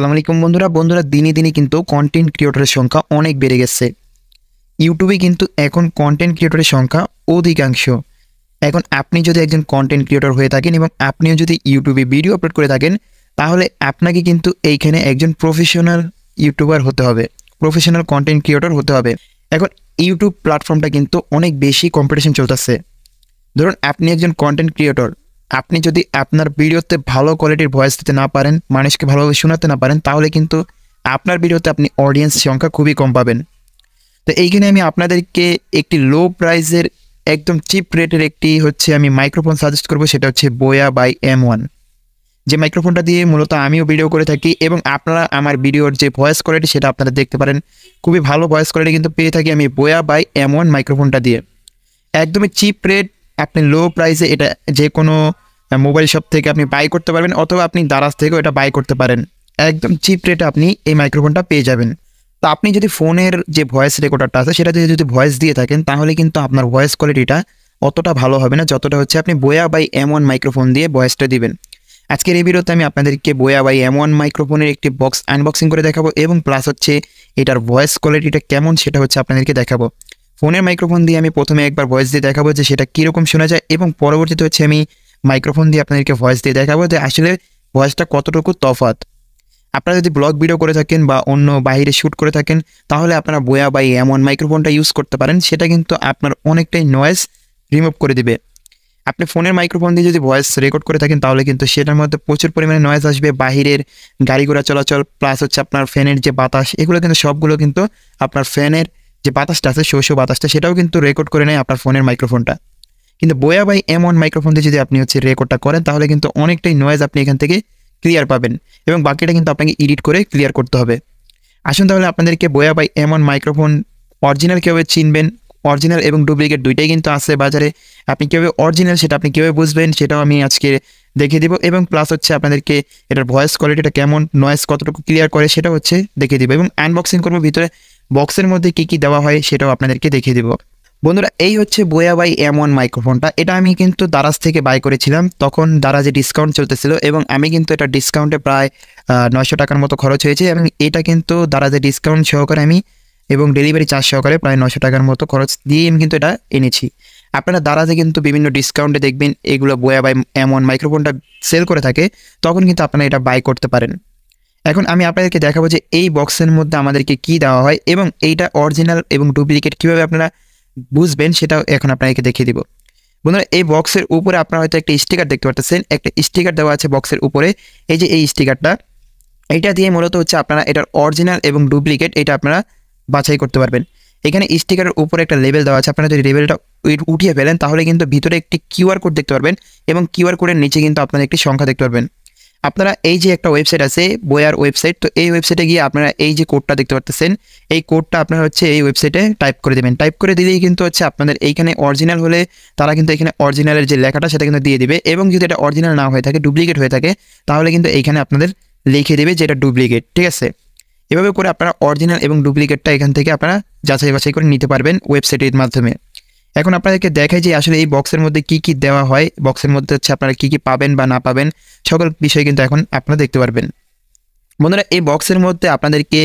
আসসালামু আলাইকুম বন্ধুরা দিনে দিনে কিন্তু কন্টেন্ট ক্রিয়েটরের সংখ্যা অনেক বেড়ে গেছে। ইউটিউবে কিন্তু এখন কন্টেন্ট ক্রিয়েটরের সংখ্যা অধিকাংশ। এখন আপনি যদি একজন কন্টেন্ট ক্রিয়েটর হয়ে থাকেন এবং আপনিও যদি ইউটিউবে ভিডিও আপলোড করে থাকেন, তাহলে আপনাকে কিন্তু এইখানে একজন প্রফেশনাল ইউটিউবার হতে হবে, প্রফেশনাল কন্টেন্ট ক্রিয়েটর হতে হবে। এখন ইউটিউব প্ল্যাটফর্মটা কিন্তু অনেক বেশি কম্পিটিশন চলতেছে। ধরুন আপনি একজন কন্টেন্ট ক্রিয়েটর, আপনি যদি আপনার ভিডিওতে ভালো কোয়ালিটির ভয়েস দিতে না পারেন, মানুষকে ভালোভাবে শোনাতে না পারেন, তাহলে কিন্তু আপনার ভিডিওতে আপনি অডিয়েন্স সংখ্যা খুবই কম পাবেন। তো এইখানে আমি আপনাদেরকে একটি লো প্রাইসের একদম চিপ রেটের একটি আমি মাইক্রোফোন সাজেস্ট করব, সেটা হচ্ছে বোয়া বাই M1। যে মাইক্রোফোনটা দিয়ে মূলত আমিও ভিডিও করে থাকি এবং আপনারা আমার ভিডিওর যে ভয়েস কোয়ালিটি সেটা আপনারা দেখতে পারেন, খুবই ভালো ভয়েস কোয়ালিটি কিন্তু পেয়ে থাকি আমি বোয়া বাই M1 মাইক্রোফোনটা দিয়ে। একদমই চিপ রেট, আপনি লো প্রাইসে এটা যে কোনো মোবাইল শপ থেকে আপনি বাই করতে পারবেন, অথবা আপনি দারাজ থেকেও এটা বাই করতে পারেন। একদম চিপ রেটে আপনি এই মাইক্রোফোনটা পেয়ে যাবেন। তো আপনি যদি ফোনের যে ভয়েস রেকর্ডারটা আছে সেটা দিয়ে যদি ভয়েস দিয়ে থাকেন, তাহলে কিন্তু আপনার ভয়েস কোয়ালিটিটা অতটা ভালো হবে না যতটা আপনি বোয়া বাই M1 মাইক্রোফোন দিয়ে ভয়েসটা দিবেন। আজকের এই ভিডিওতে আমি আপনাদেরকে বোয়া বাই M1 মাইক্রোফোনের একটি বক্স আনবক্সিং করে দেখাবো এবং প্লাস এটার ভয়েস কোয়ালিটিটা কেমন সেটা আপনাদেরকে দেখাবো। ফোনের মাইক্রোফোন দিয়ে আমি প্রথমে একবার ভয়েস দিয়ে দেখাবো যে সেটা কীরকম শোনা যায়, এবং পরবর্তীতে আমি মাইক্রোফোন দিয়ে আপনাদেরকে ভয়েস দিয়ে দেখাবো যে আসলে ভয়েসটা কতটুকু তফাৎ। আপনারা যদি ব্লগ ভিডিও করে থাকেন বা অন্য বাইরে শ্যুট করে থাকেন, তাহলে আপনারা বোয়া বাই M1 মাইক্রোফোনটা ইউজ করতে পারেন। সেটা কিন্তু আপনার অনেকটাই নয়েজ রিমুভ করে দিবে। আপনি ফোনের মাইক্রোফোন দিয়ে যদি ভয়েস রেকর্ড করে থাকেন, তাহলে কিন্তু সেটার মধ্যে প্রচুর পরিমাণে নয়েজ আসবে, বাহিরের গাড়ি ঘোড়া চলাচল প্লাস আপনার ফ্যানের যে বাতাস, এগুলো কিন্তু সবগুলো কিন্তু আপনার ফ্যানের যে বাতাসটা আছে, শো বাতাসটা, সেটাও কিন্তু রেকর্ড করে নেয় আপনার ফোনের মাইক্রোফোনটা। কিন্তু বোয়া বাই M1 মাইক্রোফোন দিয়ে যদি আপনি রেকর্ডটা করেন, তাহলে কিন্তু অনেকটাই নয়েজ আপনি এখান থেকে ক্লিয়ার পাবেন, এবং বাকিটা কিন্তু আপনাকে এডিট করে ক্লিয়ার করতে হবে। আসুন তাহলে আপনাদেরকে বোয়া বাই M1 মাইক্রোফোন অরিজিনাল কীভাবে চিনবেন, অরিজিনাল এবং ডুপ্লিকেট দুইটাই কিন্তু আছে বাজারে। আপনি কীভাবে অরিজিনাল সেটা আপনি কীভাবে বুঝবেন সেটাও আমি আজকে দেখিয়ে দেবো, এবং প্লাস আপনাদেরকে এটার ভয়েস কোয়ালিটিটা কেমন, নয়েজ কতটুকু ক্লিয়ার করে সেটা দেখিয়ে দেবো, এবং আনবক্সিং করবো। ভিতরে বক্সের মধ্যে কী কী দেওয়া হয় সেটাও আপনাদেরকে দেখিয়ে দেবো। বন্ধুরা, এই বোয়া বাই M1 মাইক্রোফোনটা। এটা আমি কিন্তু দারাজ থেকে বাই করেছিলাম, তখন দারাজে ডিসকাউন্ট চলতেছিল, এবং আমি কিন্তু এটা ডিসকাউন্টে প্রায় 900 টাকার মতো খরচ হয়েছে, এবং এটা কিন্তু দারাজে ডিসকাউন্ট সহকারে আমি এবং ডেলিভারি চার্জ সহকারে প্রায় 900 টাকার মতো খরচ দিয়ে আমি কিন্তু এটা এনেছি। আপনারা দারাজে কিন্তু বিভিন্ন ডিসকাউন্টে দেখবেন এগুলো বোয়া বাই M1 মাইক্রোফোনটা সেল করে থাকে, তখন কিন্তু আপনারা এটা বাই করতে পারেন। এখন আমি আপনাদেরকে দেখাবো যে এই বক্সের মধ্যে আমাদেরকে কি দেওয়া হয় এবং এইটা অরিজিনাল এবং ডুপ্লিকেট কীভাবে আপনারা বুঝবেন সেটাও এখন আপনাদেরকে দেখিয়ে দিব। বন্ধুরা, এই বক্সের উপরে আপনারা হয়তো একটা স্টিকার দেখতে পাচ্ছেন, একটা স্টিকার দেওয়া আছে বক্সের উপরে। এই যে এই স্টিকারটা, এইটা দিয়ে মূলত আপনারা এটার অরিজিনাল এবং ডুপ্লিকেট এটা আপনারা বাছাই করতে পারবেন। এখানে স্টিকারের উপরে একটা লেবেল দেওয়া আছে, আপনারা যদি লেবেলটা উঠিয়ে ফেলেন, তাহলে কিন্তু ভিতরে একটি QR কোড দেখতে পারবেন, এবং QR কোডের নিচে কিন্তু আপনারা একটি সংখ্যা দেখতে পারবেন। আপনারা এই যে একটা ওয়েবসাইট আছে বোয়ার ওয়েবসাইট, তো এই ওয়েবসাইটে গিয়ে আপনারা এই যে কোডটা দেখতে পাচ্ছেন, এই কোডটা আপনারা এই ওয়েবসাইটে টাইপ করে দেবেন। টাইপ করে দিলেই কিন্তু আপনাদের এইখানে অরিজিনাল হলে তারা কিন্তু এখানে অরিজিনালের যে লেখাটা সেটা কিন্তু দিয়ে দিবে, এবং যদি এটা অরিজিনাল না হয়ে থাকে, ডুপ্লিকেট হয়ে থাকে, তাহলে কিন্তু এইখানে আপনাদের লিখে দেবে যে এটা ডুপ্লিকেট। ঠিক আছে, এভাবে করে আপনারা অরিজিনাল এবং ডুপ্লিকেটটা এখান থেকে আপনারা যাচাই বাছাই করে নিতে পারবেন ওয়েবসাইটের মাধ্যমে। এখন আপনাদেরকে দেখাই যে আসলে এই বক্সের মধ্যে কি কি দেওয়া হয়, বক্সের মধ্যে আপনারা কি কি পাবেন বা না পাবেন, সকল বিষয় কিন্তু এখন আপনারা দেখতে পারবেন। বন্ধুরা, এই বক্সের মধ্যে আপনাদেরকে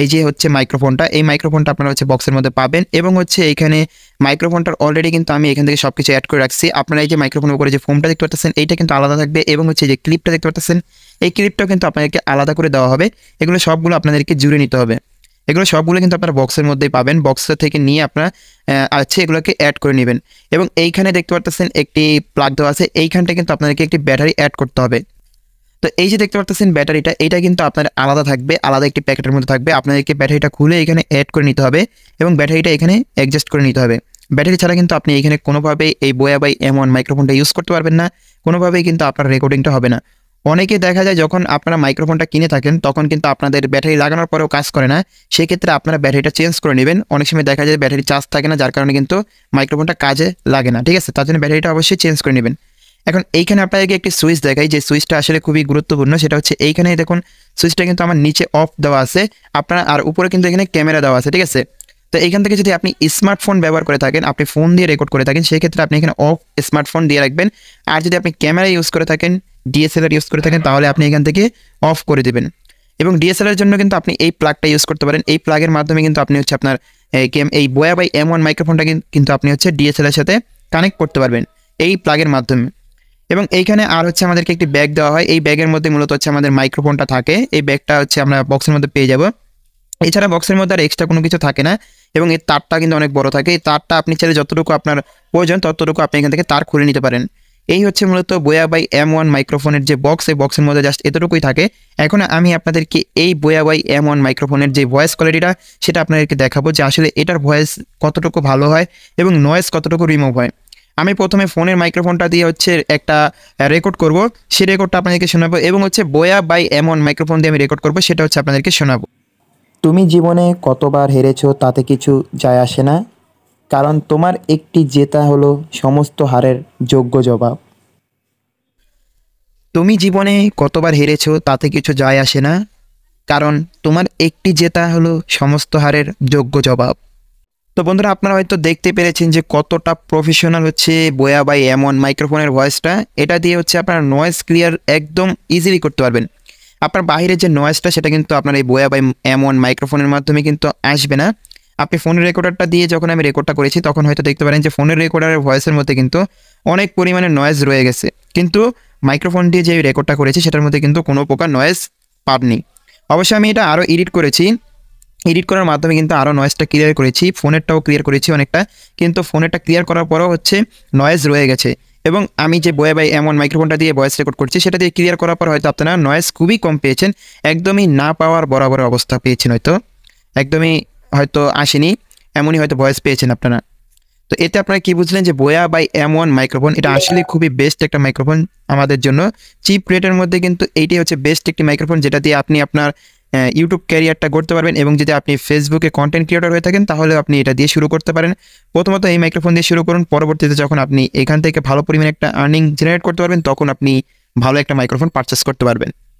এই যে মাইক্রোফোনটা, এই মাইক্রোফোনটা আপনারা বক্সের মধ্যে পাবেন, এবং এইখানে মাইক্রোফোনটার অলরেডি কিন্তু আমি এখান থেকে সব কিছু অ্যাড করে রাখছি। আপনারা এই যে মাইক্রোফোনের উপরে যে ফোমটা দেখতে পাচ্ছেন, এইটা কিন্তু আলাদা থাকবে, এবং যে ক্লিপটা দেখতে পাচ্ছেন, এই ক্লিপটাও কিন্তু আপনাদেরকে আলাদা করে দেওয়া হবে। এগুলো সবগুলো আপনাদেরকে জুড়ে নিতে হবে। এগুলো সবগুলো কিন্তু আপনারা বক্সের মধ্যেই পাবেন। বক্সের থেকে নিয়ে আপনারা এগুলোকে অ্যাড করে নেবেন, এবং এইখানে দেখতে পাচ্ছেন একটি প্লাগ দেওয়া আছে, এইখানটা কিন্তু আপনাদেরকে একটি ব্যাটারি অ্যাড করতে হবে। তো এই যে দেখতে পাচ্ছেন ব্যাটারিটা, এটা কিন্তু আপনার আলাদা থাকবে, আলাদা একটি প্যাকেটের মধ্যে থাকবে। আপনাদেরকে ব্যাটারিটা খুলে এখানে অ্যাড করে নিতে হবে, এবং ব্যাটারিটা এখানে অ্যাডজাস্ট করে নিতে হবে। ব্যাটারি ছাড়া কিন্তু আপনি এখানে কোনোভাবেই এই বোয়া বাই M1 মাইক্রোফোনটা ইউজ করতে পারবেন না, কোনোভাবেই কিন্তু আপনার রেকর্ডিংটা হবে না। অনেকে দেখা যায় যখন আপনারা মাইক্রোফোনটা কিনে থাকেন, তখন কিন্তু আপনাদের ব্যাটারি লাগানোর পরেও কাজ করে না, সেক্ষেত্রে আপনারা ব্যাটারিটা চেঞ্জ করে নেবেন। অনেক সময় দেখা যায় ব্যাটারি চার্জ থাকে না, যার কারণে কিন্তু মাইক্রোফোনটা কাজে লাগে না। ঠিক আছে, তার জন্য ব্যাটারিটা অবশ্যই চেঞ্জ করে নেবেন। এখন এইখানে আপনাদেরকে একটি সুইচ দেখাই, যে সুইচটা আসলে খুবই গুরুত্বপূর্ণ। সেটা এইখানে দেখুন, সুইচটা কিন্তু আমার নিচে অফ দেওয়া আছে, আপনার আর উপরে কিন্তু এখানে ক্যামেরা দেওয়া আছে। ঠিক আছে, তো এইখান থেকে যদি আপনি স্মার্টফোন ব্যবহার করে থাকেন, আপনি ফোন দিয়ে রেকর্ড করে থাকেন, সেক্ষেত্রে আপনি এখানে অফ স্মার্টফোন দিয়ে রাখবেন। আর যদি আপনি ক্যামেরা ইউজ করে থাকেন, DSLR ইউজ করে থাকেন, তাহলে আপনি এখান থেকে অফ করে দেবেন। এবং ডিএসএলআর জন্য কিন্তু আপনি এই প্লাগটা ইউজ করতে পারেন। এই প্লাগের মাধ্যমে কিন্তু আপনি হচ্ছে আপনার এই BOYA বাই M1 মাইক্রোফোনটা কিন্তু আপনি হচ্ছে ডিএসএলআর সাথে কানেক্ট করতে পারবেন এই প্লাগের মাধ্যমে। এবং এইখানে আর হচ্ছে আমাদেরকে একটি ব্যাগ দেওয়া হয়, এই ব্যাগের মধ্যে মূলত হচ্ছে আমাদের মাইক্রোফোনটা থাকে। এই ব্যাগটা হচ্ছে আমরা বক্সের মধ্যে পেয়ে যাব। এছাড়া বক্সের মধ্যে আর এক্সট্রা কোনো কিছু থাকে না এবং এর তারটা কিন্তু অনেক বড় থাকে। এই তারটা আপনি চাইলে যতটুকু আপনার প্রয়োজন ততটুকু আপনি এখান থেকে তার খুলে নিতে পারেন। এই হচ্ছে মূলত BOYA বাই M1 মাইক্রোফোনের যে বক্স, এই বক্সের মধ্যে জাস্ট এতটুকুই থাকে। এখন আমি আপনাদেরকে এই BOYA বাই M1 মাইক্রোফোনের যে ভয়েস কোয়ালিটিটা সেটা আপনাদেরকে দেখাবো যে আসলে এটার ভয়েস কতটুকু ভালো হয় এবং নয়েজ কতটুকু রিমুভ হয়। আমি প্রথমে ফোনের মাইক্রোফোনটা দিয়ে হচ্ছে একটা রেকর্ড করব, সেই রেকর্ডটা আপনাদেরকে শোনাবো এবং হচ্ছে BOYA বাই M1 মাইক্রোফোন দিয়ে আমি রেকর্ড করব, সেটা হচ্ছে আপনাদেরকে শোনাবো। তুমি জীবনে কতবার হেরেছো তাতে কিছু যায় আসে না, কারণ তোমার একটি জেতা হলো সমস্ত হারের যোগ্য জবাব। তুমি জীবনে কতবার হেরেছো তাতে কিছু যায় আসে না, কারণ তোমার একটি জেতা হলো সমস্ত হারের যোগ্য জবাব। তো বন্ধুরা, আপনারা হয়তো দেখতে পেরেছেন যে কতটা প্রফেশনাল হচ্ছে BOYA বাই M1 মাইক্রোফোনের ভয়েসটা। এটা দিয়ে হচ্ছে আপনার নয়েজ ক্লিয়ার একদম ইজিলি করতে পারবেন। আপনার বাইরের যে নয়েজটা সেটা কিন্তু আপনার এই BOYA বাই M1 মাইক্রোফোনের মাধ্যমে কিন্তু আসবে না। আপনি ফোনের রেকর্ডারটা দিয়ে যখন আমি রেকর্ডটা করেছি তখন হয়তো দেখতে পারেন যে ফোনের রেকর্ডারের ভয়েসের মধ্যে কিন্তু অনেক পরিমাণে নয়েজ রয়ে গেছে, কিন্তু মাইক্রোফোন দিয়ে যে রেকর্ডটা করেছি সেটার মধ্যে কিন্তু কোনো প্রকার নয়েজ পাবনি। অবশ্যই আমি এটা আরও এডিট করেছি, এডিট করার মাধ্যমে কিন্তু আরও নয়েজটা ক্লিয়ার করেছি, ফোনেরটাও ক্লিয়ার করেছি অনেকটা, কিন্তু ফোনেরটা ক্লিয়ার করার পরেও হচ্ছে নয়েজ রয়ে গেছে। এবং আমি যে BOYA বাই M1 মাইক্রোফোনটা দিয়ে ভয়েস রেকর্ড করছি সেটা দিয়ে ক্লিয়ার করার পর হয়তো আপনারা নয়েজ খুবই কম পেয়েছেন, একদমই না পাওয়ার বরাবর অবস্থা পেয়েছেন, হয়তো একদমই হয়তো আসেনি, এমনই হয়তো ভয়েস পেয়েছেন আপনারা। তো এতে আপনারা কি বুঝলেন যে BOYA বাই M1 মাইক্রোফোন এটা আসলে খুবই বেস্ট একটা মাইক্রোফোন আমাদের জন্য। চিপ রেটের মধ্যে কিন্তু এইটাই হচ্ছে বেস্ট একটি মাইক্রোফোন, যেটা দিয়ে আপনি আপনার ইউটিউব ক্যারিয়ারটা করতে পারবেন। এবং যদি আপনি ফেসবুকে কন্টেন্ট ক্রিয়েটর হয়ে থাকেন তাহলে আপনি এটা দিয়ে শুরু করতে পারেন। প্রথমত এই মাইক্রোফোন দিয়ে শুরু করুন, পরবর্তীতে যখন আপনি এখান থেকে ভালো পরিমাণে একটা আর্নিং জেনারেট করতে পারবেন তখন আপনি ভালো একটা মাইক্রোফোন পারচেস করতে পারবেন।